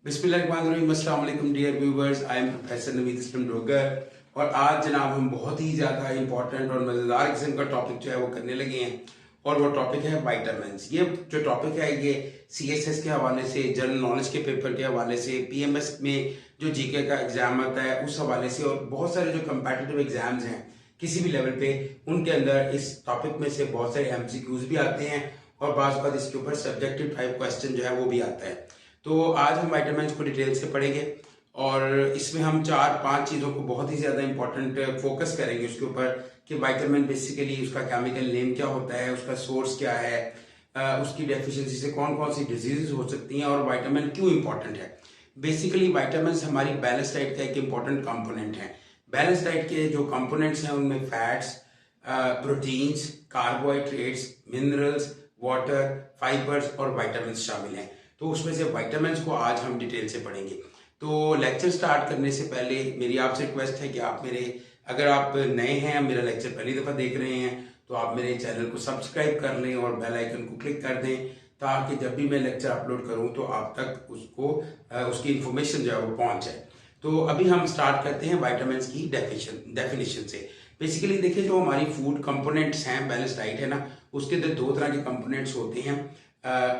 बिस्मिल्लाहिर्रहमानिर्रहीम, अस्सलाम वालेकुम dear viewers. I am professor Naveed Islam Dogar और आज जनाब हम बहुत ही ज़्यादा इंपॉर्टेंट और मज़ेदार किस्म का टॉपिक जो है वो करने लगे हैं और वो टॉपिक है वाइटामिन्स। ये जो टॉपिक है ये CSS के हवाले से, जनरल नॉलेज के पेपर के हवाले से, PMS में जो GK का एग्ज़ाम आता है उस हवाले से और बहुत सारे जो कम्पिटिटिव एग्ज़ाम्स हैं किसी भी लेवल पे उनके अंदर इस टॉपिक में से बहुत सारे MCQs भी आते हैं और बाज़ बात इसके ऊपर सब्जेक्टिव टाइप क्वेश्चन जो है वो भी आता है। तो आज हम वाइटामिन्स को डिटेल से पढ़ेंगे और इसमें हम 4-5 चीज़ों को बहुत ही ज़्यादा इंपॉर्टेंट फोकस करेंगे उसके ऊपर कि वाइटामिन बेसिकली उसका केमिकल नेम क्या होता है, उसका सोर्स क्या है, उसकी डेफिशिएंसी से कौन कौन सी डिजीजेज हो सकती हैं और वाइटामिन क्यों इंपॉर्टेंट है। बेसिकली वाइटामिन हमारी बैलेंस डाइट का एक इंपॉर्टेंट कंपोनेंट है। बैलेंस डाइट के जो कंपोनेंट्स हैं उनमें fats, proteins, carbohydrates, minerals, water, fibres और वाइटामिन शामिल हैं। तो उसमें से वाइटामिन्स को आज हम डिटेल से पढ़ेंगे। तो लेक्चर स्टार्ट करने से पहले मेरी आपसे रिक्वेस्ट है कि अगर आप नए हैं, मेरा लेक्चर पहली दफ़ा देख रहे हैं तो आप मेरे चैनल को सब्सक्राइब कर लें और बेल आइकन को क्लिक कर दें ताकि जब भी मैं लेक्चर अपलोड करूं तो आप तक उसकी इंफॉर्मेशन जो है वो पहुंच जाए। तो अभी हम स्टार्ट करते हैं वाइटामिन्स की डेफिनेशन से। बेसिकली देखिए, जो हमारी फूड कंपोनेंट्स हैं, बैलेंस डाइट है ना, उसके अंदर दो तरह के कंपोनेंट्स होते हैं,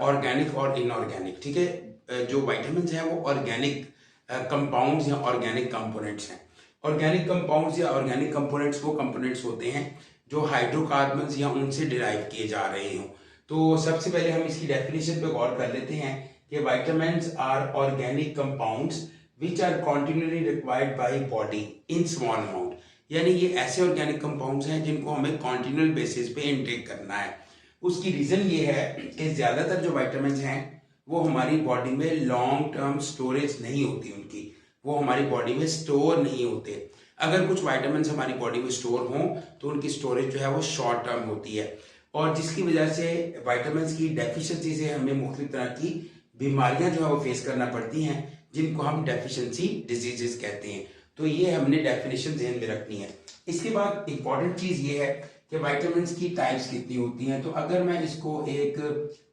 ऑर्गेनिक और इनऑर्गेनिक। ठीक है, जो वाइटामिन हैं वो ऑर्गेनिक कंपाउंड्स या ऑर्गेनिक कंपोनेंट्स हैं। ऑर्गेनिक कंपाउंड्स या ऑर्गेनिक कंपोनेंट्स वो कंपोनेंट्स होते हैं जो हाइड्रोकार्बन्स या उनसे डिराइव किए जा रहे हों। तो सबसे पहले हम इसकी डेफिनेशन पे गौर कर लेते हैं कि vitamins are organic compounds which are continuously required by body in small amount. यानी ये ऐसे ऑर्गेनिक कंपाउंड्स हैं जिनको हमें कॉन्टिन्यूअल बेसिस पे इनटेक करना है। उसकी रीजन ये है कि ज्यादातर जो वाइटामिन हैं वो हमारी बॉडी में लॉन्ग टर्म स्टोरेज नहीं होती, उनकी वो हमारी बॉडी में स्टोर नहीं होते। अगर कुछ वाइटामिन हमारी बॉडी में स्टोर हों तो उनकी स्टोरेज जो है वो शॉर्ट टर्म होती है और जिसकी वजह से वाइटामिन की डेफिशिएंसी से हमें मुख्तलिफ तरह की बीमारियां जो है वो फेस करना पड़ती हैं जिनको हम डेफिशिएंसी डिजीजेस कहते हैं। तो ये हमने डेफिनेशन ध्यान में रखनी है। इसके बाद इंपॉर्टेंट चीज ये है कि वाइटामिन की टाइप्स कितनी होती हैं। तो अगर मैं इसको एक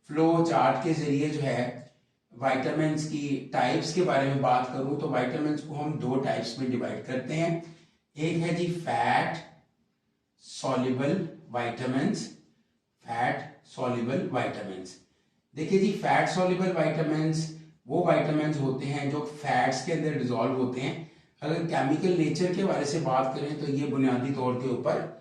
फ्लो चार्ट के जरिए जो है वाइटामिन की टाइप्स के बारे में बात करूं तो वाइटामिन को हम दो टाइप्स में डिवाइड करते हैं। एक है जी fat soluble vitamins. Fat soluble vitamins, देखिए जी, फैट सॉल्युबल वाइटामिन्स वो वाइटामिन्स होते हैं जो फैट्स के अंदर डिजोल्व होते हैं। अगर केमिकल नेचर के बारे से बात करें तो ये बुनियादी तौर के ऊपर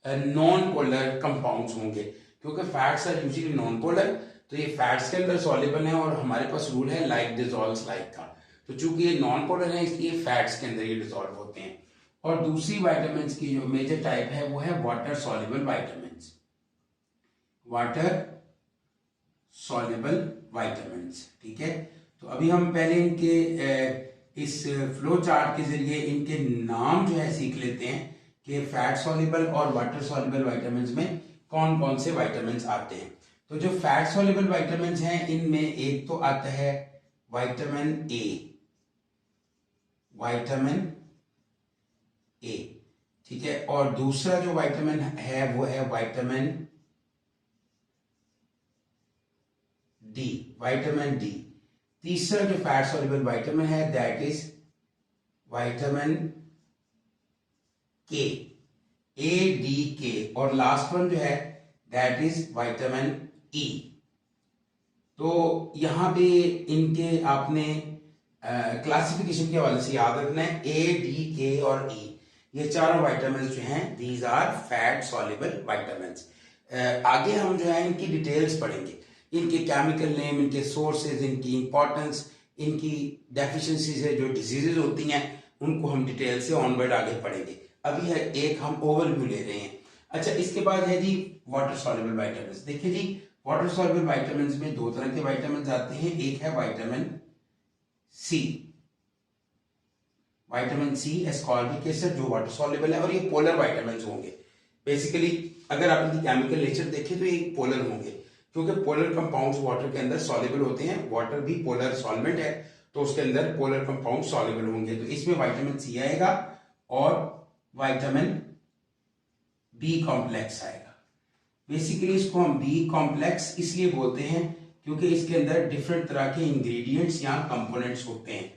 नॉन पोलर कंपाउंड्स होंगे क्योंकि fats are usually non polar. तो ये फैट्स के अंदर सॉल्युबल है और हमारे पास रूल है लाइक डिजोल्व्स लाइक का। तो चूंकि ये नॉन पोलर है इसलिए फैट्स के अंदर ये डिजोल्व होते हैं। और दूसरी वाइटामिन की जो मेजर टाइप है वो है water soluble vitamin. Water soluble vitamin, ठीक है। तो अभी हम पहले इनके इस फ्लो चार्ट के जरिए इनके नाम जो है सीख लेते हैं कि फैट सॉल्युबल और वाटर सॉल्युबल वाइटामिन में कौन कौन से वाइटामिन आते हैं। तो जो फैट सॉल्युबल वाइटामिन हैं इनमें एक तो आता है विटामिन ए। विटामिन ए, ठीक है। और दूसरा जो विटामिन है वो है विटामिन डी, विटामिन डी। तीसरा जो फैट सॉल्युबल विटामिन है दैट इज विटामिन के, ADK। और लास्ट वन जो है दैट इज विटामिन ई। तो यहां पे इनके आपने क्लासिफिकेशन के हवाले से याद रखना है ADK और E, ये चारों वाइटामिन जो हैं these are fat soluble vitamin. आगे हम जो है इनकी डिटेल्स पढ़ेंगे, इनके केमिकल नेम, इनके सोर्सेज, इनकी इंपॉर्टेंस, इनकी डेफिशिएंसी से जो डिजीजेज होती हैं उनको हम डिटेल से ऑनवर्ड आगे पढ़ेंगे। अभी है एक हम ओवरव्यू ले रहे हैं। अच्छा, इसके बाद है जी वाटर सॉल्युबल वाइटामिन। देखिए जी, वाटर सॉल्युबल वाइटामिन में दो तरह के वाइटामिन आते हैं। एक है vitamin C, vitamin C ascorbic acid जो वाटर सॉल्युबल है और ये पोलर वाइटामिन होंगे। बेसिकली अगर आप इनकी केमिकल नेचर देखें तो ये पोलर होंगे क्योंकि पोलर कंपाउंड्स वाटर के अंदर सॉल्युबल होते हैं। वाटर भी पोलर सॉल्वेंट है तो उसके अंदर पोलर कंपाउंड सॉल्युबल होंगे। तो इसमें विटामिन सी आएगा और विटामिन बी कॉम्प्लेक्स आएगा। बेसिकली इसको हम बी कॉम्प्लेक्स इसलिए बोलते हैं क्योंकि इसके अंदर डिफरेंट तरह के इंग्रेडिएंट्स या कंपोनेंट्स होते हैं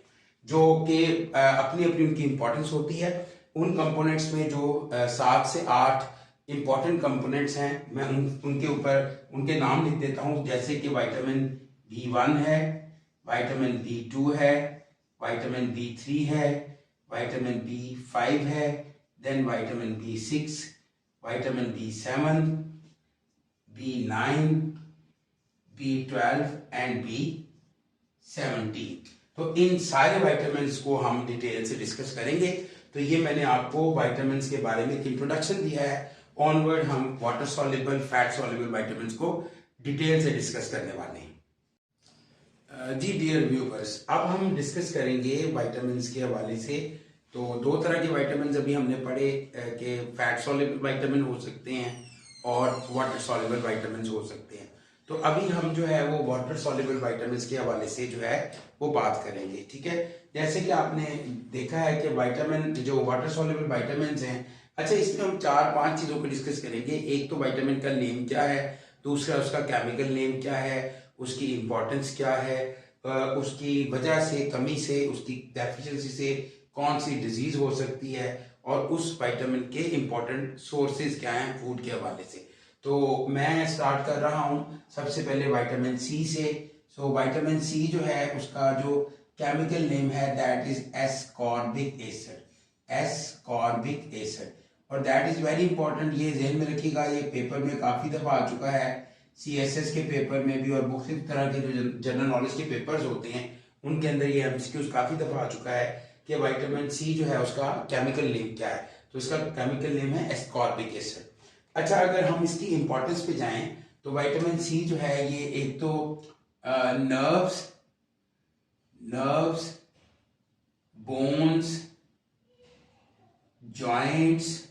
जो कि अपनी अपनी उनकी इंपॉर्टेंस होती है। उन कंपोनेंट्स में जो 7 से 8 इंपॉर्टेंट कंपोनेंट्स हैं, मैं उनके ऊपर उनके नाम लिख देता हूँ, जैसे कि विटामिन B1 है, विटामिन B2 है, विटामिन B3 है, विटामिन B5 है, then vitamin B6, vitamin B7, B9, B12 and B17। तो इन सारे विटामिन्स को हम डिटेल से डिस्कस करेंगे। तो ये मैंने आपको विटामिन्स के बारे में एक इंट्रोडक्शन दिया है। ऑनवर्ड हम water soluble, fat soluble vitamins को डिटेल से डिस्कस करने वाले हैं। जी डियर व्यूअर्स, अब हम डिस्कस करेंगे विटामिन्स के हवाले से। तो दो तरह के विटामिन्स अभी हमने पढ़े कि फैट सॉल्युबल विटामिन हो सकते हैं और वाटर सॉल्युबल विटामिन्स हो सकते हैं। तो अभी हम जो है वो वाटर सॉल्युबल विटामिन्स के हवाले से जो है वो बात करेंगे, ठीक है। जैसे कि आपने देखा है कि विटामिन जो वाटर सॉल्युबल विटामिन्स हैं, अच्छा इसमें हम 4-5 चीज़ों को डिस्कस करेंगे। एक तो विटामिन का नेम क्या है, दूसरा उसका केमिकल नेम क्या है, उसकी इंपॉर्टेंस क्या है, उसकी वजह से, कमी से, उसकी डेफिशिएंसी से कौन सी डिजीज हो सकती है, और उस विटामिन के इंपॉर्टेंट सोर्सेज क्या हैं फूड के हवाले से। तो मैं स्टार्ट कर रहा हूं सबसे पहले विटामिन सी से। सो विटामिन सी जो है उसका जो केमिकल नेम है that is ascorbic acid, ascorbic acid. और दैट इज वेरी इंपॉर्टेंट, ये ध्यान में रखिएगा, ये पेपर में काफी दफा आ चुका है, CSS के पेपर में भी और मुख्तलिफ तरह के जो जनरल नॉलेज के पेपर्स होते हैं उनके अंदर ये MCQs काफी दफा आ चुका है कि विटामिन सी जो है उसका केमिकल नेम क्या है। तो इसका केमिकल नेम है एस्कॉर्बिक एसिड। अच्छा, अगर हम इसकी इंपॉर्टेंस पे जाएं तो विटामिन सी जो है ये एक तो नर्व्स, बोन्स, जॉइंट्स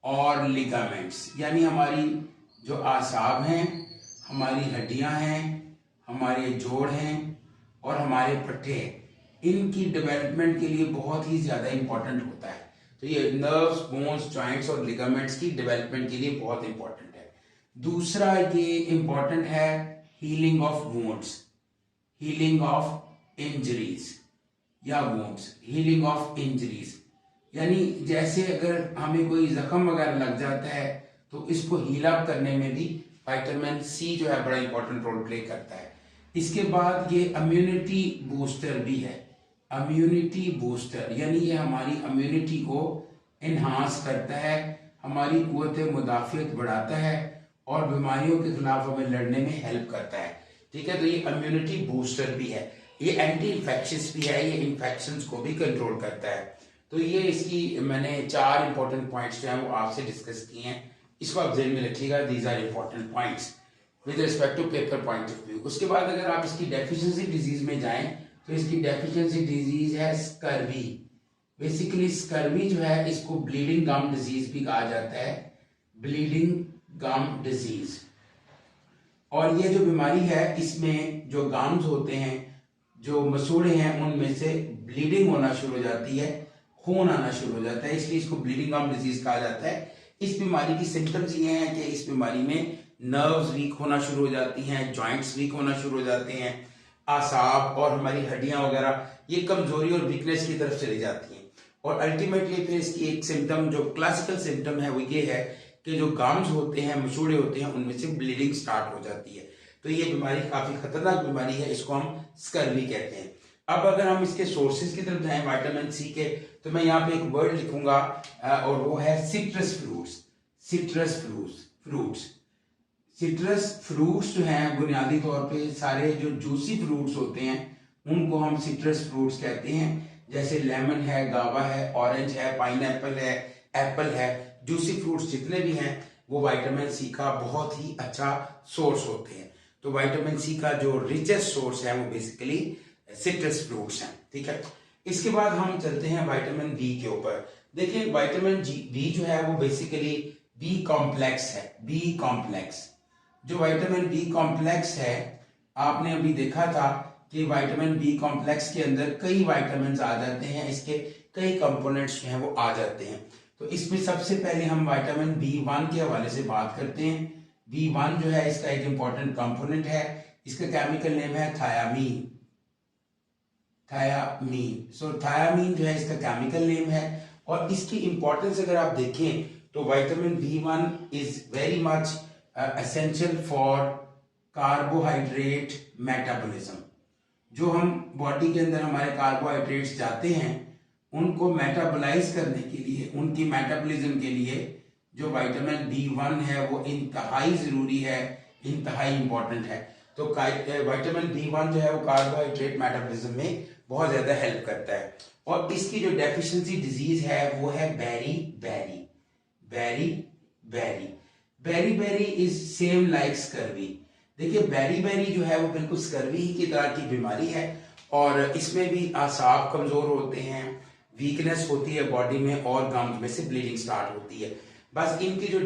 और लिगामेंट्स, यानी हमारी जो आसाब हैं, हमारी हड्डियां हैं, हमारे जोड़ हैं और हमारे पट्टे हैं, इनकी डेवलपमेंट के लिए बहुत ही ज्यादा इंपॉर्टेंट होता है। तो ये नर्व्स, बोन्स, जॉइंट्स और लिगामेंट्स की डेवलपमेंट के लिए बहुत इंपॉर्टेंट है। दूसरा ये इंपॉर्टेंट है healing of wounds, healing of injuries या वुंड्स, हीलिंग ऑफ इंजरीज, यानी जैसे अगर हमें कोई जख्म वगैरह लग जाता है तो इसको हील अप करने में भी विटामिन सी जो है बड़ा इंपॉर्टेंट रोल प्ले करता है। इसके बाद ये इम्यूनिटी बूस्टर भी है, इम्यूनिटी बूस्टर, यानी ये हमारी इम्यूनिटी को इन्हांस करता है, हमारी कुव्वत मुदाफियत बढ़ाता है और बीमारियों के खिलाफ हमें लड़ने में हेल्प करता है, ठीक है। तो ये इम्यूनिटी बूस्टर भी है, ये एंटी इन्फेक्शियस भी है, ये इन्फेक्शंस को भी कंट्रोल करता है। तो ये इसकी मैंने 4 इंपॉर्टेंट पॉइंट्स जो हैं वो आपसे डिस्कस किए हैं, इसको आप ध्यान में रखिएगा। These are important points with respect to paper point of view. उसके बाद अगर आप इसकी डेफिशिएंसी डिजीज में जाएं तो इसकी डेफिशिएंसी डिजीज है स्कर्वी। बेसिकली स्कर्वी जो है इसको ब्लीडिंग गम डिजीज भी कहा जाता है, ब्लीडिंग गम डिजीज। और ये जो बीमारी है इसमें जो गम्स होते हैं, जो मसूड़े हैं, उनमें से ब्लीडिंग होना शुरू हो जाती है, खून आना शुरू हो जाता है, इसलिए इसको ब्लीडिंग गम डिजीज कहा जाता है। इस बीमारी की सिम्टम्स ये हैं कि इस बीमारी में नर्व्स वीक होना शुरू हो जाती हैं, जॉइंट्स वीक होना शुरू हो जाते हैं, आसाब और हमारी हड्डियां वगैरह ये कमजोरी और वीकनेस की तरफ चली जाती हैं। और अल्टीमेटली फिर इसकी एक सिम्टम जो क्लासिकल सिम्टम है वो ये है कि जो गम्स होते हैं, मसूड़े होते हैं, उनमें से ब्लीडिंग स्टार्ट हो जाती है। तो ये बीमारी काफी खतरनाक बीमारी है, इसको हम स्कर्वी कहते हैं। अब अगर हम इसके सोर्सेज की तरफ जाएं विटामिन सी के, तो मैं यहाँ पे एक वर्ड लिखूंगा और वो है citrus fruits. Citrus fruits citrus fruits जो हैं बुनियादी तौर पे सारे जो जूसी फ्रूट्स होते हैं उनको हम सिट्रस फ्रूट्स कहते हैं। जैसे लेमन है, गावा है, ऑरेंज है, पाइनएप्पल है, एप्पल है, जूसी फ्रूट्स जितने भी हैं वो विटामिन सी का बहुत ही अच्छा सोर्स होते हैं। तो विटामिन सी का जो रिचेस्ट सोर्स है वो बेसिकली सिट्रस फ्रूट्स हैं, ठीक है। इसके बाद हम चलते हैं विटामिन बी के ऊपर। देखिए विटामिन बी जो है वो बेसिकली बी कॉम्प्लेक्स है, बी कॉम्प्लेक्स। जो विटामिन बी कॉम्प्लेक्स है, आपने अभी देखा था कि विटामिन बी कॉम्प्लेक्स के अंदर कई विटामिन आ जाते हैं, इसके कई कंपोनेंट्स जो हैं वो आ जाते हैं। तो इसमें सबसे पहले हम विटामिन B1 के हवाले से बात करते हैं। B1 जो है इसका एक इंपॉर्टेंट कंपोनेंट है, इसका केमिकल नेम है थायामीन। थायामीन, सो थायामीन जो है इसका केमिकल नेम है। और इसकी इंपॉर्टेंस अगर आप देखें तो vitamin B1 is very much essential for carbohydrate metabolism. जो हम बॉडी के अंदर हमारे कार्बोहाइड्रेट्स जाते हैं उनको मेटाबोलाइज करने के लिए, उनकी मेटाबॉलिज्म के लिए जो विटामिन B1 है वो इंतहाई जरूरी है, इंतहाई इंपॉर्टेंट है। तो विटामिन B1 जो है वो कार्बोहाइड्रेट मेटाबॉलिज्म में बहुत ज्यादा हेल्प करता है। और इसकी जो डेफिशिएंसी डिजीज है वो है berry berry. Berry berry berry berry is same like scurvy. देखिए बेरी बेरी जो है वो बिल्कुल स्कर्वी की तरह की बीमारी है और इसमें भी आसाब कमजोर होते हैं, वीकनेस होती है बॉडी में और गम्स में से ब्लीडिंग स्टार्ट होती है। बस इनकी जो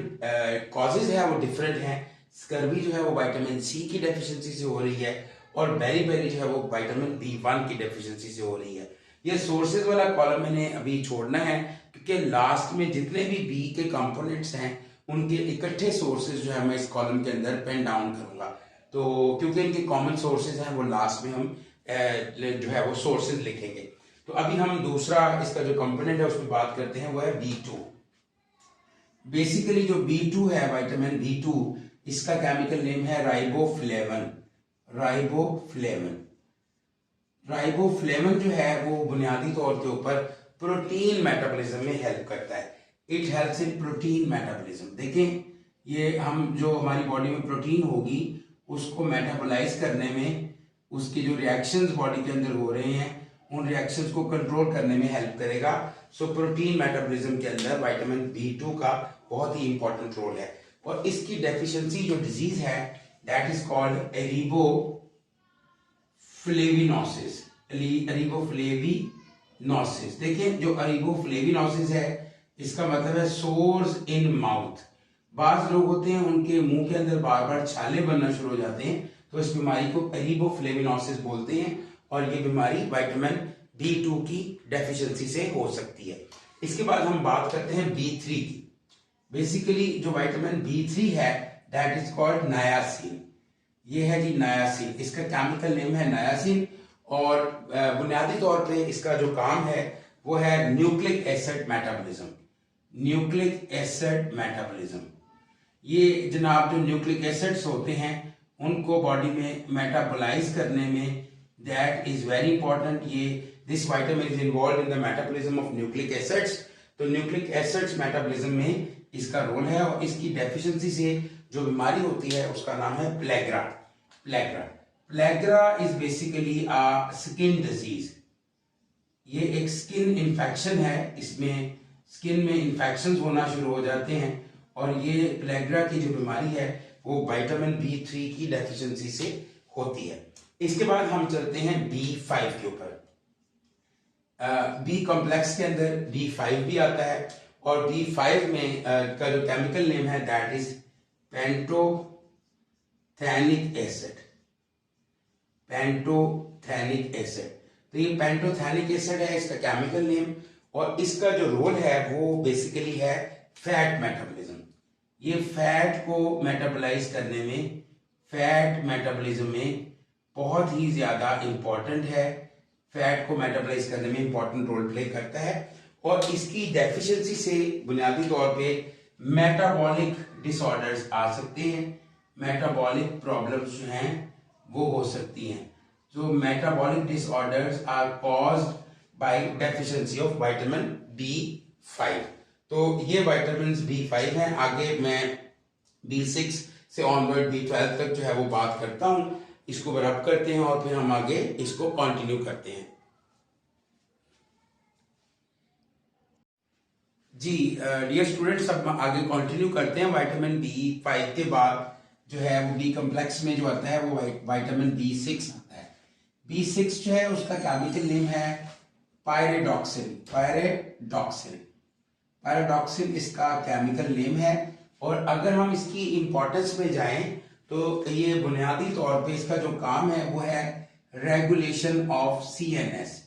कॉजेज है वो डिफरेंट हैं। स्कर्वी जो है वो विटामिन सी की डेफिशिएंसी से हो रही है और बेरी बेरी जो है वो विटामिन B1 की डेफिशिएंसी से हो रही है। ये सोर्सेज वाला कॉलम मैंने अभी छोड़ना है क्योंकि लास्ट में जितने भी बी के कंपोनेंट्स हैं उनके इकट्ठे सोर्सेज जो है मैं इस कॉलम के अंदर पेन डाउन करूंगा। तो क्योंकि इनके कॉमन सोर्सेज हैं वो लास्ट में हम जो है वो सोर्सेज लिखेंगे। तो अभी हम दूसरा इसका जो कंपोनेंट है उस पर बात करते हैं, वो है B2। बेसिकली जो B2 है, विटामिन B2, इसका केमिकल नेम है राइबोफ्लेवन। राइबोफ्लेवन राइबोफ्लेवन जो है वो बुनियादी तौर के ऊपर प्रोटीन मेटाबॉलिज्म में हेल्प करता है। It helps in protein metabolism. देखें ये हम जो हमारी बॉडी में प्रोटीन होगी उसको मेटाबोलाइज करने में, उसके जो रिएक्शंस बॉडी के अंदर हो रहे हैं उन रिएक्शंस को कंट्रोल करने में हेल्प करेगा। सो प्रोटीन मेटाबॉलिज्म के अंदर विटामिन B2 का बहुत ही इंपॉर्टेंट रोल है। और इसकी डेफिशिएंसी जो डिजीज है दैट इज कॉल्ड एरिबोफ्लेविनोसिस। एरिबोफ्लेविनोसिस, देखिए जो एरिबोफ्लेविनोसिस है इसका मतलब है सोर्स इन माउथ। बाज लोग होते हैं उनके मुंह के अंदर बार बार छाले बनना शुरू हो जाते हैं, तो इस बीमारी को एरिबोफ्लेविनोसिस बोलते हैं और ये बीमारी विटामिन B2 की डेफिशिएंसी से हो सकती है। इसके बाद हम बात करते हैं B3 की। बेसिकली जो विटामिन B3 है दैट इज कॉल्ड नायासिन। ये है जी नायासिन, इसका केमिकल नेम है नायासिन और बुनियादी तौर पे इसका जो काम है वो है nucleic acid metabolism. Nucleic acid metabolism, ये जनाब जो न्यूक्लिक एसिड्स होते हैं उनको बॉडी में मेटाबोलाइज करने में दैट इज वेरी इंपॉर्टेंट। ये this vitamin is involve in the metabolism of nucleic acids. तो न्यूक्लिक एसिड्स मेटाबॉलिज्म में इसका रोल है और इसकी डेफिशिएंसी से जो बीमारी होती है उसका नाम है pellagra. Pellagra pellagra is basically a skin disease. ये एक स्किन इन्फेक्शन है, इसमें स्किन में इन्फेक्शंस होना शुरू हो जाते हैं और ये प्लेग्रा की जो बीमारी है वो विटामिन B3 की डेफिशिएंसी से होती है। इसके बाद हम चलते हैं B5 के ऊपर। बी कॉम्प्लेक्स के अंदर B5 भी आता है और B5 में का जो केमिकल नेम है that is pantothenic acid. Pantothenic acid, तो ये पेंटोथेनिक एसिड है इसका केमिकल नेम और इसका जो रोल है वो बेसिकली है फैट मेटाबॉलिज्म। ये फैट को मेटाबोलाइज करने में, फैट मेटाबॉलिज्म में बहुत ही ज्यादा इंपॉर्टेंट है। फैट को मेटाबोलाइज करने में इंपॉर्टेंट रोल प्ले करता है और इसकी डेफिशिएंसी से बुनियादी तौर पे मेटाबॉलिक डिसऑर्डर्स आ सकते हैं, मेटाबॉलिक प्रॉब्लम्स जो हैं वो हो सकती हैं। जो metabolic disorders are caused by deficiency of vitamin B5। तो ये विटामिन B5 हैं। आगे मैं B6 से ऑनवर्ड B12 तक जो है वो बात करता हूं। इसको रब करते हैं और फिर हम आगे इसको कंटिन्यू करते हैं। जी डियर स्टूडेंट्स, अब आगे कंटिन्यू करते हैं। विटामिन B5 के बाद जो है वो बी कॉम्प्लेक्स में जो आता है वो विटामिन B6 आता है। B6 जो है उसका केमिकल नेम है पायरेडॉक्सिन। पायरेडॉक्सिन, पायरेडॉक्सिन इसका केमिकल नेम है और अगर हम इसकी इंपॉर्टेंस में जाएं तो ये बुनियादी तौर पे इसका जो काम है वो है regulation of CNS।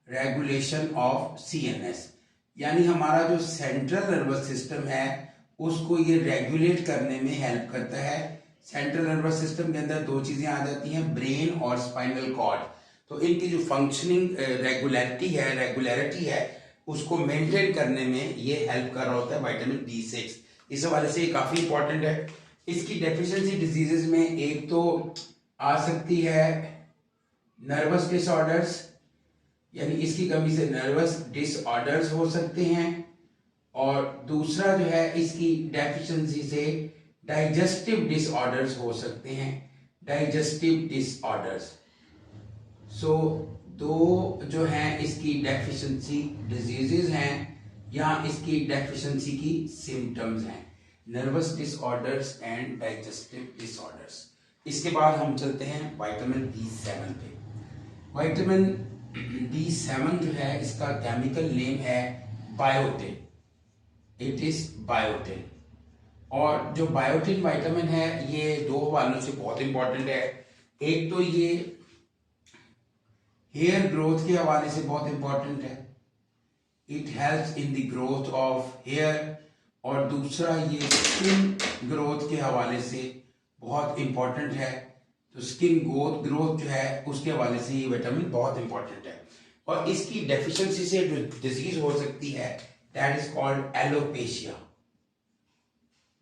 Regulation of CNS यानी हमारा जो सेंट्रल नर्वस सिस्टम है उसको ये रेगुलेट करने में हेल्प करता है। सेंट्रल नर्वस सिस्टम के अंदर दो चीजें आ जाती हैं, ब्रेन और स्पाइनल कॉर्ड। तो इनकी जो फंक्शनिंग रेगुलरिटी है उसको मेंटेन करने में ये हेल्प कर रहा होता है विटामिन B6। इस हवाले से ये काफी इंपॉर्टेंट है। इसकी डेफिशिएंसी डिजीजेस में एक तो आ सकती है नर्वस डिसऑर्डर्स, यानी इसकी कमी से नर्वस डिसऑर्डर्स हो सकते हैं, और दूसरा जो है इसकी डेफिशिएंसी से डाइजेस्टिव डिसऑर्डर्स हो सकते हैं, डाइजेस्टिव डिसऑर्डर्स। सो दो जो हैं इसकी डेफिशिएंसी डिजीजेस हैं या इसकी डेफिशिएंसी की सिम्टम्स हैं, nervous disorders and digestive disorders. इसके बाद हम चलते हैं विटामिन B7 पे। विटामिन B7 जो है इसका केमिकल नेम है बायोटिन, इट इज बायोटिन। और जो बायोटिन विटामिन है ये दो हवालों से बहुत इंपॉर्टेंट है। एक तो ये हेयर ग्रोथ के हवाले से बहुत इंपॉर्टेंट है, it helps in the growth of hair, और दूसरा ये स्किन ग्रोथ के हवाले से बहुत इंपॉर्टेंट है। तो स्किन ग्रोथ जो है उसके हवाले से ये विटामिन बहुत इंपॉर्टेंट है। और इसकी डेफिशिएंसी से जो डिजीज हो सकती है that is called alopecia.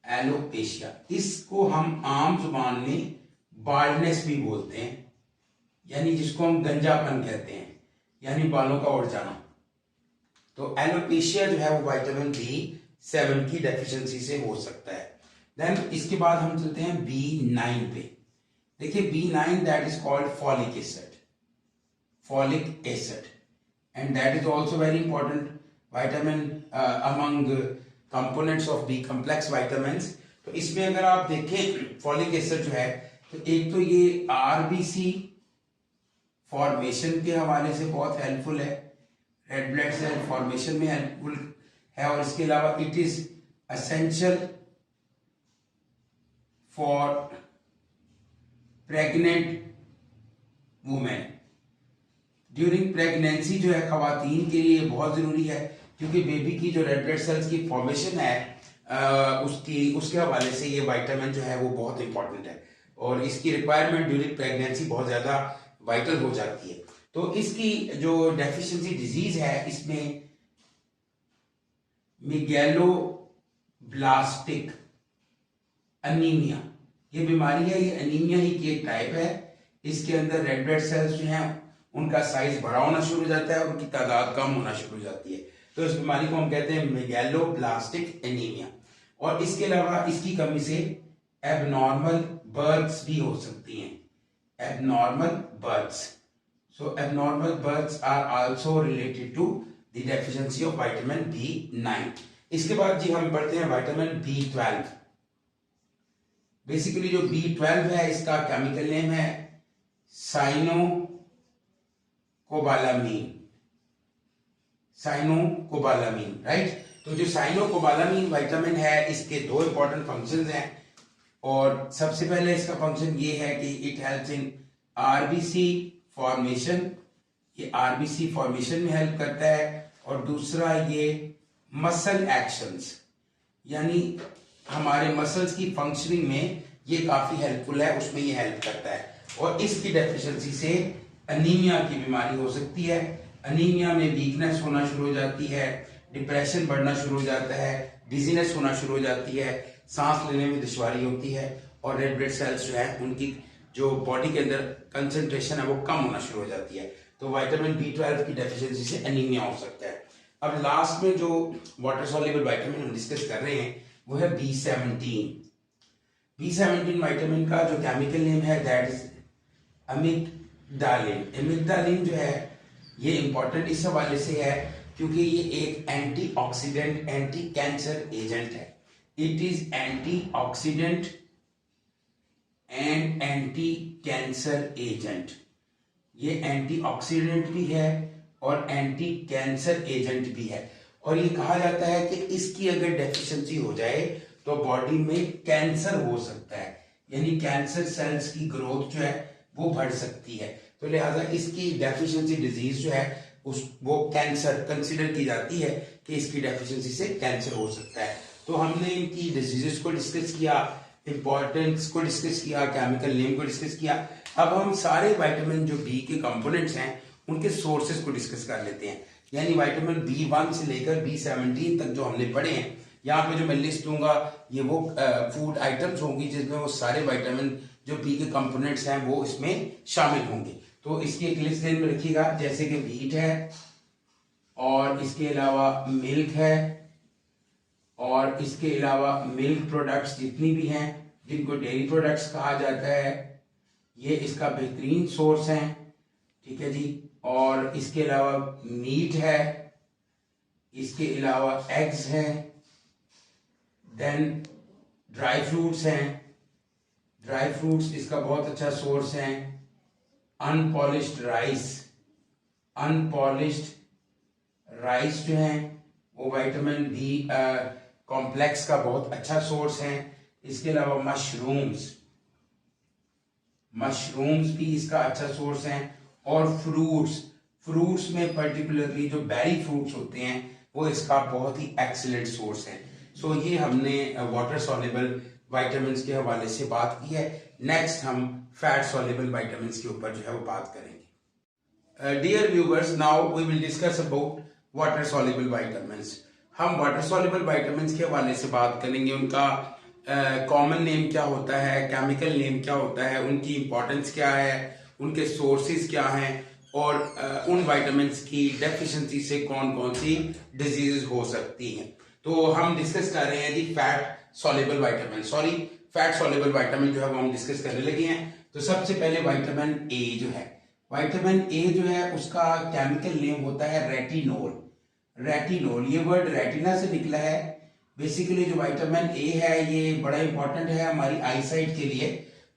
Alopecia, इसको हम आम जुबान में बाल्डनेस भी बोलते हैं, यानी जिसको हम गंजापन कहते हैं, यानी बालों का उड़ जाना। तो एलोपेशिया जो है वो विटामिन B7 की डेफिशिएंसी से हो सकता है। देन इसके बाद हम चलते हैं B9 पे। देखिए B9 that is called folic acid, folic acid, and that is also very important vitamin among components of B complex vitamins. तो इसमें अगर आप देखें फॉलिक एसिड जो है, तो एक तो ये RBC फॉर्मेशन के हवाले से बहुत हेल्पफुल है, रेड ब्लड सेल फॉर्मेशन में हेल्पफुल है, और इसके अलावा it is essential for pregnant women. During pregnancy जो है खवातीन के लिए बहुत जरूरी है, क्योंकि बेबी की जो रेड ब्लड सेल्स की फॉर्मेशन है उसके हवाले से ये विटामिन जो है वो बहुत इंपॉर्टेंट है, और इसकी रिक्वायरमेंट ड्यूरिंग प्रेगनेंसी बहुत ज्यादा वाइटल हो जाती है। तो इसकी जो डेफिशिएंसी डिजीज है इसमें मेगैलोब्लास्टिक अनीमिया ये बीमारी है, ये अनीमिया ही की एक टाइप है। इसके अंदर रेड ब्लड सेल्स जो हैं उनका साइज बड़ा होना शुरू हो जाता है और उनकी तादाद कम होना शुरू हो जाती है। तो इस बीमारी को हम कहते हैं मेगैलोब्लास्टिक एनीमिया। और इसके अलावा इसकी कमी से एबनॉर्मल बर्थ्स भी हो सकती हैं, abnormal births. So abnormal births are also related to the deficiency of vitamin B9। इसके बाद जी हम पढ़ते हैं विटामिन B12। बेसिकली जो B12 है इसका केमिकल नेम है साइनोकोबालामीन, साइनोकोबालामीन, राइट। तो जो साइनोकोबालामीन विटामिन है इसके दो इंपॉर्टेंट फंक्शंस हैं, और सबसे पहले इसका फंक्शन ये है कि it helps in RBC formation, ये RBC फॉर्मेशन में हेल्प करता है, और दूसरा ये मसल एक्शंस, यानी हमारे मसल्स की फंक्शनिंग में ये काफी हेल्पफुल है, उसमें ये हेल्प करता है। और इसकी डेफिशिएंसी से अनीमिया की बीमारी हो सकती है। अनीमिया में वीकनेस होना शुरू हो जाती है, डिप्रेशन बढ़ना शुरू हो जाता है, डिजीनेस होना शुरू हो जाती है, सांस लेने में दुश्वारी होती है, और रेड ब्लड सेल्स जो है उनकी जो बॉडी के अंदर कंसंट्रेशन है वो कम होना शुरू हो जाती है। तो विटामिन B12 की डेफिशिएंसी से एनीमिया हो सकता है। अब लास्ट में जो वाटर सॉल्युबल विटामिन हम डिस्कस कर रहे हैं वो है B17। B17 विटामिन का जो केमिकल नेम है दैट इज अमिगडालिन। अमिगडालिन जो है ये इंपॉर्टेंट इस हवाले से है क्योंकि ये एक एंटीऑक्सीडेंट, एंटी कैंसर एजेंट है। It is antioxidant and anti cancer agent. ये एंटीऑक्सीडेंट भी है और एंटी कैंसर एजेंट भी है, और ये कहा जाता है कि इसकी अगर डेफिशिएंसी हो जाए तो बॉडी में कैंसर हो सकता है, यानी कैंसर सेल्स की ग्रोथ जो है वो बढ़ सकती है। तो लिहाजा इसकी डेफिशिएंसी डिजीज जो है वो कैंसर कंसीडर की जाती है कि इसकी डेफिशिएंसी से कैंसर हो सकता है। तो हमने इनकी डिजीजेस को डिस्कस किया, इंपॉर्टेंस को डिस्कस किया, केमिकल नेम को डिस्कस किया। अब हम सारे विटामिन जो बी के कंपोनेंट्स हैं उनके सोर्सेज को डिस्कस कर लेते हैं। यानी विटामिन B1 से लेकर B17 तक जो हमने पढ़े हैं, यहाँ पे जो मैं लिस्ट दूंगा ये वो फूड आइटम्स होंगी जिसमें वो सारे विटामिन जो बी के कंपोनेंट्स हैं वो इसमें शामिल होंगे। तो इसकी एक लिस्ट ध्यान में रखिएगा, जैसे कि वीट है और इसके अलावा मिल्क है और इसके अलावा मिल्क प्रोडक्ट्स जितनी भी हैं जिनको डेयरी प्रोडक्ट्स कहा जाता है, ये इसका बेहतरीन सोर्स है। ठीक है जी। और इसके अलावा मीट है, इसके अलावा एग्स हैं, देन ड्राई फ्रूट्स हैं, ड्राई फ्रूट्स इसका बहुत अच्छा सोर्स है। अनपॉलिश्ड राइस, अनपॉलिश्ड राइस जो है वो विटामिन बी कॉम्प्लेक्स का बहुत अच्छा सोर्स है। इसके अलावा मशरूम्स, मशरूम्स भी इसका अच्छा सोर्स है। और फ्रूट्स, फ्रूट्स में पर्टिकुलरली जो बेरी फ्रूट्स होते हैं वो इसका बहुत ही एक्सीलेंट सोर्स है। सो ये हमने वाटर सॉल्युबल विटामिन्स के हवाले से बात की है। नेक्स्ट हम फैट सॉल्युबल विटामिन्स के ऊपर जो है वो बात करेंगे। Dear viewers, now we will discuss about water soluble vitamins. हम वाटर सॉल्युबल विटामिन्स के हवाले से बात करेंगे, उनका कॉमन नेम क्या होता है, केमिकल नेम क्या होता है, उनकी इंपॉर्टेंस क्या है, उनके सोर्सेज क्या हैं और उन विटामिन्स की डेफिशिएंसी से कौन कौन सी डिजीजेस हो सकती हैं। तो हम डिस्कस कर रहे हैं जी fat soluble vitamin, sorry fat soluble vitamin जो है वो हम डिस्कस करने लगे हैं। तो सबसे पहले विटामिन ए जो है, विटामिन ए जो है उसका केमिकल नेम होता है रेटिनोल। रेटिनोल, ये वर्ड रेटिना से निकला है। बेसिकली जो विटामिन ए है ये बड़ा इंपॉर्टेंट है हमारी आईसाइट के लिए,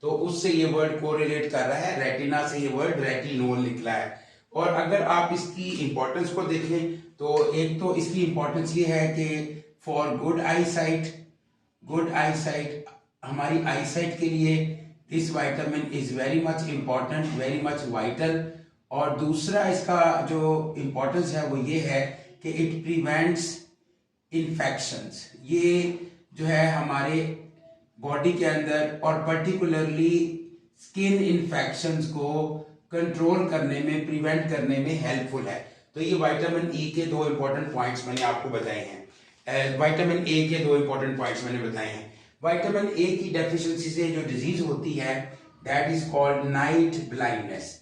तो उससे ये वर्ड कोरिलेट कर रहा है, रेटिना से ये वर्ड रेटिनोल निकला है। और अगर आप इसकी इंपॉर्टेंस को देखें तो एक तो इसकी इंपॉर्टेंस ये है कि for good eyesight, good eyesight, हमारी आईसाइट के लिए this vitamin is very much important, very much vital. और दूसरा इसका जो इंपॉर्टेंस है वो ये है कि इट प्रिवेंट्स इन्फेक्शंस। ये जो है हमारे बॉडी के अंदर और पर्टिकुलरली स्किन इन्फेक्शंस को कंट्रोल करने में, प्रिवेंट करने में हेल्पफुल है। तो ये विटामिन ई के दो इंपॉर्टेंट पॉइंट्स मैंने आपको बताए हैं। विटामिन ए के दो इंपॉर्टेंट पॉइंट्स मैंने बताए हैं। विटामिन ए की डेफिशिएंसी से जो डिजीज होती है that is called night blindness.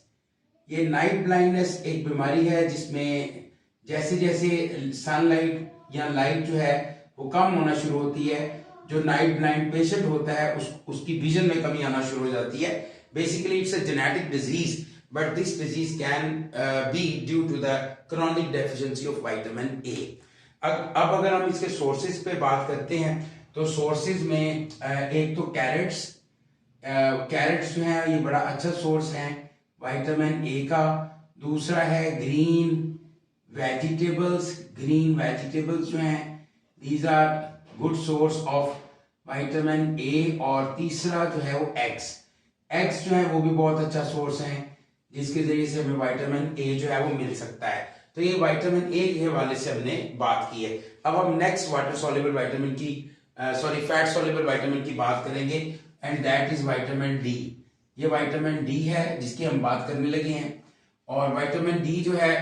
ये नाइट ब्लाइंडनेस एक बीमारी है जिसमें जैसे जैसे सनलाइट या लाइट जो है वो कम होना शुरू होती है, जो नाइट ब्लाइंड पेशेंट होता है उसकी विजन में कमी आना शुरू हो जाती है। Basically it's a genetic disease, but this disease can be due to the chronic deficiency of vitamin A. अब अगर हम इसके सोर्सेज पे बात करते हैं तो सोर्सेज में एक तो कैरेट्स, कैरेट्स जो है ये बड़ा अच्छा सोर्स है विटामिन ए का। दूसरा है ग्रीन वेजिटेबल्स, ग्रीन वेजिटेबल्स जो हैं these are good source of vitamin A. और तीसरा जो है वो एग्स, एग्स जो है वो भी बहुत अच्छा सोर्स है जिसके जरिए से हमें विटामिन ए जो है वो मिल सकता है। तो ये विटामिन ए के हवाले से हमने बात की है। अब हम नेक्स्ट वाटर सॉल्युबल विटामिन की फैट सॉल्युबल विटामिन की बात करेंगे and that is vitamin D. ये विटामिन डी है जिसकी हम बात करने लगे हैं। और विटामिन डी जो है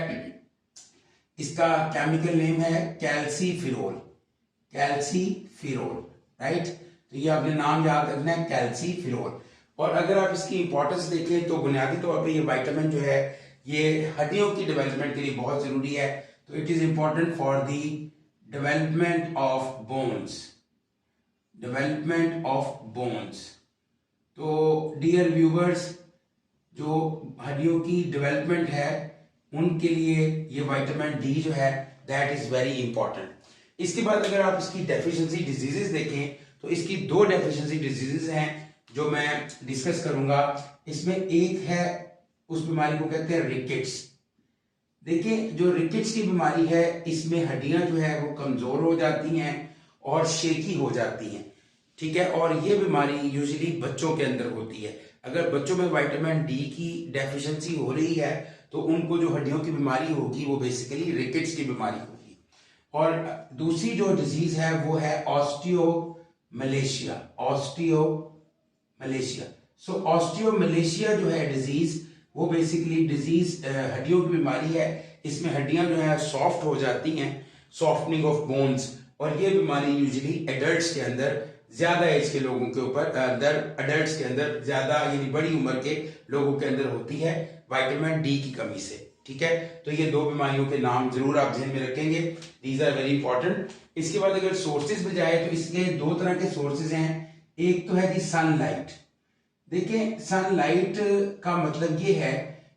इसका केमिकल नेम है कैल्सीफिरोल, कैल्सीफिरोल, राइट। तो ये आपने नाम याद रखना है, कैल्सीफिरोल। और अगर आप इसकी इंपॉर्टेंस देखें तो बुनियादी तौर पे ये विटामिन जो है ये हड्डियों की डेवलपमेंट के लिए बहुत जरूरी है। तो it is important for the development of bones, development of bones. तो डियर व्यूवर्स, जो हड्डियों की डेवलपमेंट है उनके लिए ये विटामिन डी जो है दैट इज वेरी इंपॉर्टेंट। इसके बाद अगर आप इसकी डेफिशिएंसी डिजीजेस देखें तो इसकी दो डेफिशिएंसी डिजीजेस हैं जो मैं डिस्कस करूंगा। इसमें एक है, उस बीमारी को कहते हैं रिकेट्स। देखिए जो रिकेट्स की बीमारी है इसमें हड्डियां जो है वो कमजोर हो जाती हैं और शेकी हो जाती हैं, ठीक है। और ये बीमारी यूजुअली बच्चों के अंदर होती है। अगर बच्चों में विटामिन डी की डेफिशिएंसी हो रही है तो उनको जो हड्डियों की बीमारी होगी वो बेसिकली रिकेट्स की बीमारी होगी। और दूसरी जो डिजीज है वो है ऑस्टियो मलेशिया, ऑस्टियो मलेशिया। सो ऑस्टियो मलेशिया जो है डिजीज, वो बेसिकली डिजीज हड्डियों की बीमारी है। इसमें हड्डियां जो है सॉफ्ट हो जाती हैं, सॉफ्टनिंग ऑफ बोन्स, और ये बीमारी यूजुअली एडल्ट्स के अंदर, ज्यादा एज के लोगों के ऊपर अंदर, एडल्ट्स के अंदर ज्यादा यानी बड़ी उम्र के लोगों के अंदर होती है विटामिन डी की कमी से। ठीक है, तो ये दो बीमारियों के नाम जरूर आप ध्यान में रखेंगे, दीज आर वेरी इंपॉर्टेंट। इसके बाद अगर सोर्सेज में जाए तो इसके दो तरह के सोर्सेज हैं। एक तो है जी सनलाइट। देखिए सनलाइट का मतलब ये है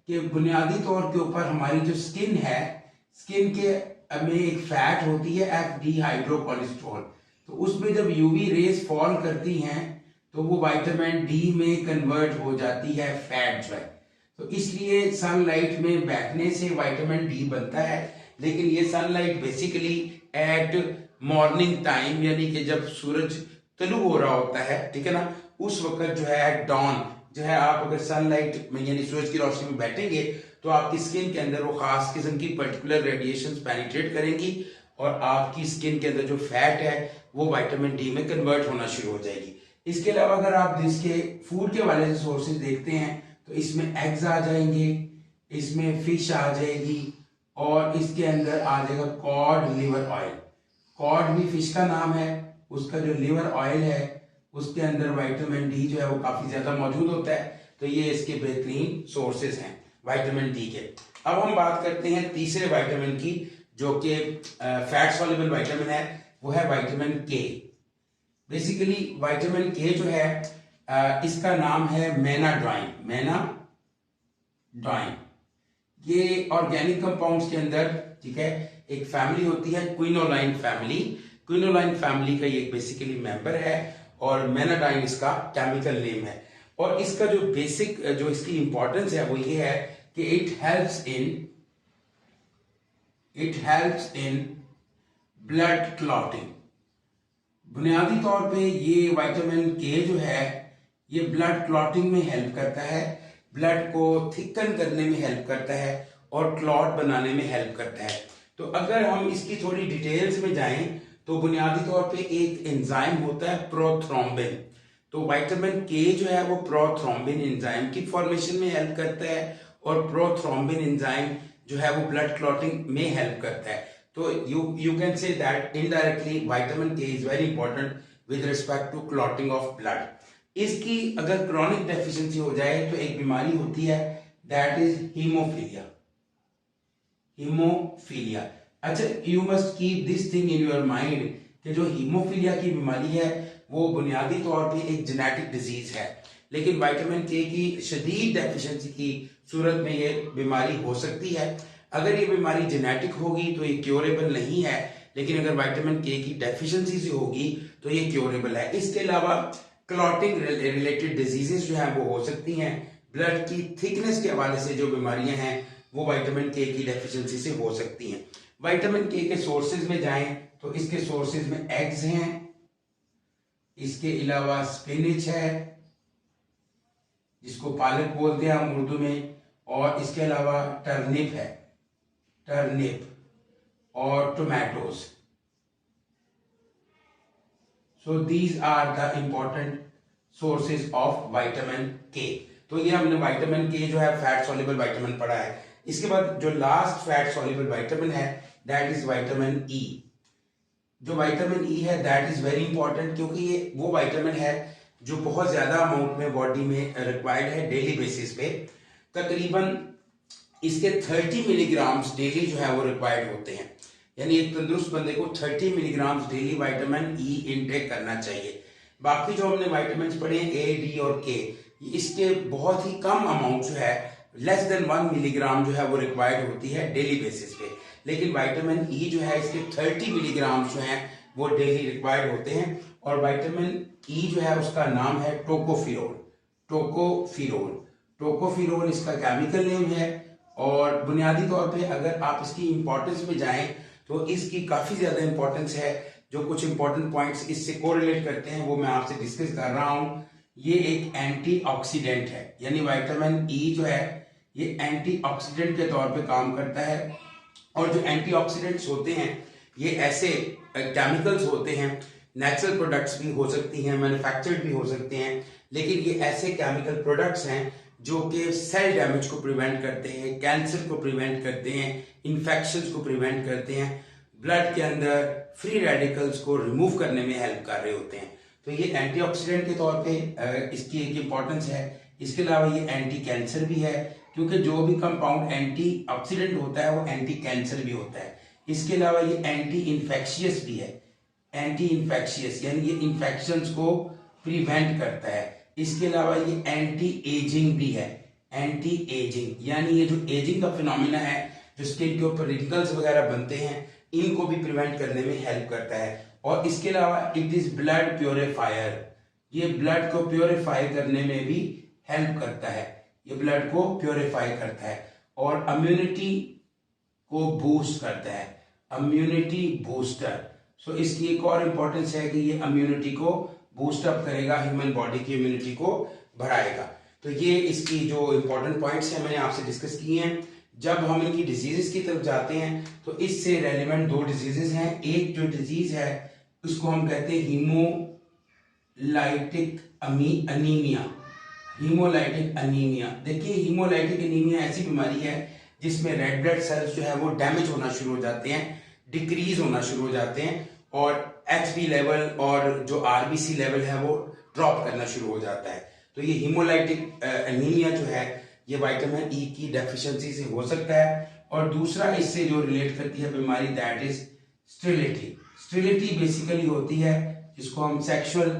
कि बुनियादी तौर के ऊपर हमारी जो स्किन है, स्किन के में एक फैट होती है FD हाइड्रोकोलेस्ट्रॉल, तो उसमें जब यूवी रेज फॉल करती हैं तो वो विटामिन डी में कन्वर्ट हो जाती है फैट जो है। तो इसलिए सनलाइट में बैठने से विटामिन डी बनता है, लेकिन ये sunlight basically eight morning time, यानी कि जब सूरज तलु हो रहा होता है, ठीक है ना, उस वक्त जो है डॉन जो है, आप अगर सनलाइट में यानी सूरज की रोशनी में बैठेंगे तो आपकी स्किन के अंदर वो खास किस्म की पर्टिकुलर रेडिएशंस पेनिट्रेट करेंगी और आपकी स्किन के अंदर जो फैट है वो विटामिन डी में कन्वर्ट होना शुरू हो जाएगी। इसके अलावा अगर आप इसके फूड के वाले से सोर्सेज देखते हैं तो इसमें एग्स आ जाएंगे, इसमें फिश आ जाएगी, और इसके अंदर आ जाएगा कॉड लिवर ऑयल। कॉड भी फिश का नाम है, उसका जो लिवर ऑयल है उसके अंदर विटामिन डी जो है वो काफी ज्यादा मौजूद होता है। तो ये इसके बेहतरीन सोर्सेज हैं विटामिन डी के। अब हम बात करते हैं तीसरे विटामिन की, जो कि फैट सॉल्युबल विटामिन है, वो है विटामिन के। बेसिकली विटामिन के जो है इसका नाम है मेनाडाइन। मेनाडाइन ये ऑर्गेनिक कंपाउंड्स के अंदर, ठीक है, एक फैमिली होती है क्विनोलाइन फैमिली। क्विनोलाइन फैमिली का ये बेसिकली मेंबर है और मेनाडाइन इसका केमिकल नेम है। और इसका जो बेसिक जो इसकी इंपॉर्टेंस है वो ये है कि it helps in blood clotting. बुनियादी तौर पे ये विटामिन के जो है ये ब्लड क्लॉटिंग में हेल्प करता है, ब्लड को थिकन करने में हेल्प करता है और क्लॉट बनाने में हेल्प करता है। तो अगर हम इसकी थोड़ी डिटेल्स में जाएं तो बुनियादी तौर पे एक एंजाइम होता है प्रोथ्रोम्बिन। तो विटामिन के जो है वो प्रोथ्रोम्बिन एंजाइम की फॉर्मेशन में हेल्प करता है और प्रोथ्रोम्बिन एंजाइम जो है वो ब्लड क्लॉटिंग में हेल्प करता है। तो you can say that indirectly vitamin K is very important with respect to clotting of blood. इसकी अगर क्रॉनिक डेफिशिएंसी हो जाए तो एक बीमारी होती है, दैट इज हीमोफीलिया। हीमोफीलिया, अच्छा, you must keep this thing in your mind कि जो हीमोफीलिया की बीमारी है वो बुनियादी तौर पे एक जेनेटिक डिजीज है, लेकिन विटामिन के की शदीद डेफिशिएंसी की सूरत में ये बीमारी हो सकती है। अगर ये बीमारी जेनेटिक होगी तो ये क्योरेबल नहीं है, लेकिन अगर विटामिन के की डेफिशिएंसी से होगी तो ये क्योरेबल है। इसके अलावा क्लॉटिंग रिलेटेड डिजीजेस जो है वो हो सकती हैं। ब्लड की थिकनेस के हवाले से जो बीमारियां हैं वो विटामिन के की डेफिशिएंसी से हो सकती हैं। विटामिन के के सोर्सेज में जाएं तो इसके सोर्सेज में एग्स हैं, इसके अलावा स्पिनिच है जिसको पालक बोलते हैं हम उर्दू में, और इसके अलावा टर्निप है, टर्निप और tomatoes. So these are the important sources of vitamin K. तो ये हमने विटामिन के जो है फैट सॉल्युबल विटामिन पढ़ा है। इसके बाद जो लास्ट फैट सॉल्युबल विटामिन है दैट इज विटामिन ई। जो विटामिन ई है दैट इज वेरी इंपॉर्टेंट, क्योंकि ये वो विटामिन है जो बहुत ज्यादा अमाउंट में बॉडी में रिक्वायर्ड है डेली बेसिस पे। तकरीबन इसके 30 मिलीग्राम डेली जो है वो रिक्वायर्ड होते हैं, यानी एक तंदुरुस्त बंदे को 30 milligram daily vitamin E intake करना चाहिए। बाकी जो हमने विटामिन पढ़े हैं ए, डी और के, इसके बहुत ही कम अमाउंट जो है लेस देन 1 मिलीग्राम जो है वो रिक्वायर्ड होती है डेली बेसिस पे, लेकिन विटामिन ई जो है इसके 30 मिलीग्राम जो है वो डेली रिक्वायर्ड होते हैं। और विटामिन ई जो है उसका नाम है टोकोफिरोल। टोकोफिरोल, टोकोफिरोल इसका केमिकल नेम है। और बुनियादी तौर पे अगर आप इसकी इंपॉर्टेंस में जाएं तो इसकी काफी ज्यादा इंपॉर्टेंस है। जो कुछ इंपॉर्टेंट पॉइंट्स इससे कोरिलेट करते हैं वो मैं आपसे डिस्कस कर रहा हूं। ये एक एंटीऑक्सीडेंट है, यानी विटामिन ई जो है ये एंटीऑक्सीडेंट के तौर पे काम करता है। और जो एंटीऑक्सीडेंट्स होते हैं ये ऐसे केमिकल्स होते हैं नेचुरल प्रोडक्ट्स भी हो सकती हैं, मैन्युफैक्चर्ड भी हो सकते हैं, लेकिन ये ऐसे केमिकल प्रोडक्ट्स हैं जो कि सेल डैमेज को प्रिवेंट करते हैं, कैंसर को प्रिवेंट करते हैं, इन्फेक्शंस को प्रिवेंट करते हैं, ब्लड के अंदर फ्री रेडिकल्स को रिमूव करने में हेल्प कर रहे होते हैं। तो ये एंटीऑक्सीडेंट के तौर पे इसकी एक इम्पॉर्टेंस है। इसके अलावा ये एंटी कैंसर भी है, क्योंकि जो भी कंपाउंड एंटीऑक्सीडेंट होता है वो एंटी कैंसर भी होता है। इसके अलावा ये एंटी इन्फेक्शियस भी है, एंटी इन्फेक्शियस यानी ये इन्फेक्शंस को प्रिवेंट करता है। इसके अलावा ये एंटी एजिंग भी है, एंटी एजिंग यानी ये जो एजिंग का फिनोमिना है, जो स्किन के ऊपर रिंकल्स वगैरह बनते हैं, इनको भी प्रिवेंट करने में हेल्प करता है। और इसके अलावा इट इज ब्लड प्योरीफायर, ये ब्लड को प्योरीफाई करने में भी हेल्प करता है, ये ब्लड को प्योरीफाई करता है और इम्यूनिटी को बूस्ट करता है, इम्यूनिटी बूस्टर। सो इसकी एक और इंपॉर्टेंस है कि ये इम्यूनिटी को बूस्ट अप करेगा, ह्यूमन बॉडी की इम्यूनिटी को बढ़ाएगा। तो ये इसकी जो इंपॉर्टेंट पॉइंट्स हैं मैंने आपसे डिस्कस किए हैं। जब हम इनकी डिजीजेस की तरफ जाते हैं तो इससे रेलिवेंट दो डिजीजेस हैं। एक जो डिजीज है उसको हम कहते हैं हीमोलाइटिक अनीमिया, हीमोलाइटिक अनीमिया। देखिए हीमोलाइटिक अनीमिया ऐसी बीमारी है जिसमें रेड ब्लड सेल्स जो है वो डैमेज होना शुरू हो जाते हैं, डिक्रीज होना शुरू हो जाते हैं और एचबी लेवल और जो आरबीसी लेवल है वो ड्रॉप करना शुरू हो जाता है। तो ये हीमोलाइटिक एनीमिया जो है ये विटामिन ई की डेफिशिएंसी से हो सकता है। और दूसरा इससे जो रिलेट करती है बीमारी that is sterility. Sterility basically होती है जिसको हम सेक्सुअल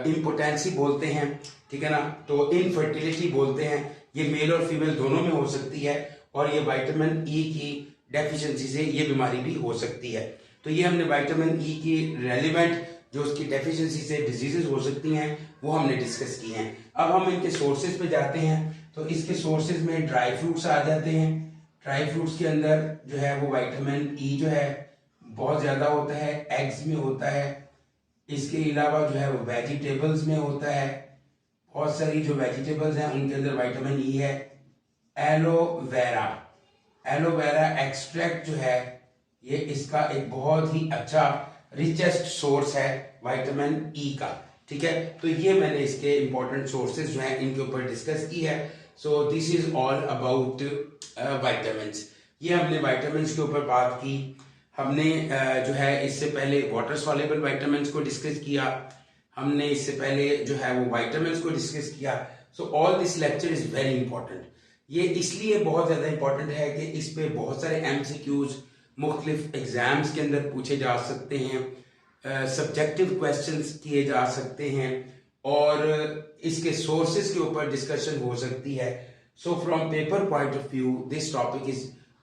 इम्पोटेंसी बोलते हैं, ठीक है ना, तो इनफर्टिलिटी बोलते हैं। ये मेल और फीमेल दोनों में हो सकती है और ये विटामिन ई की डेफिशिएंसी से ये बीमारी भी हो सकती है। तो ये हमने विटामिन ई की रेलिवेंट जो उसकी डेफिशिएंसी से डिजीजेस हो सकती हैं वो हमने डिस्कस किए हैं। अब हम इनके सोर्सेज पे जाते हैं। तो इसके सोर्सेज में ड्राई फ्रूट्स आ जाते हैं। ड्राई फ्रूट्स के अंदर जो है वो विटामिन ई जो है बहुत ज्यादा होता है, एग्स में होता है। इसके अलावा जो है वो वेजिटेबल्स में होता है, बहुत सारी जो वेजिटेबल्स हैं उनके अंदर विटामिन ई है। एलोवेरा, एलोवेरा एक्सट्रैक्ट जो है ये इसका एक बहुत ही अच्छा रिचेस्ट सोर्स है विटामिन ई का, ठीक है। तो ये मैंने इसके इंपॉर्टेंट सोर्सेज जो हैं इनके ऊपर डिस्कस की है। So this is all about vitamins. ये हमने विटामिन्स के ऊपर बात की। हमने जो है इससे पहले वाटर सॉल्युबल विटामिन्स को डिस्कस किया, हमने इससे पहले जो है वो विटामिन्स को डिस्कस किया। So all this lecture is very important. ये इसलिए बहुत ज्यादा इंपॉर्टेंट है कि इस पे बहुत सारे एमसीक्यूज मुख्तलिफ एग्जाम्स के अंदर पूछे जा सकते हैं, सब्जेक्टिव क्वेश्चंस किए जा सकते हैं और इसके सोर्सेज के ऊपर डिस्कशन हो सकती है। So from paper point of view this topic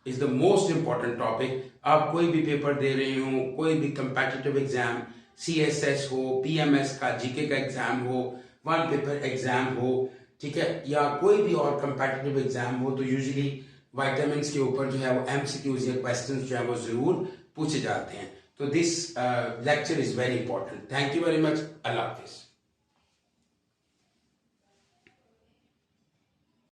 is the most important topic. आप कोई भी पेपर दे रहे हो, कोई भी कंपेटिटिव एग्जाम, सीएसएस हो, पीएमएस का जीके का एग्जाम हो, वन पेपर एग्जाम हो, ठीक है, या कोई भी और कंपेटिटिव एग्जाम हो, तो यूजुअली विटामिन्स के ऊपर जो है वो एमसीक्यूज या क्वेश्चंस जो है वो जरूर पूछे जाते हैं। तो this lecture is very important. Thank you very much. Allah Hafiz.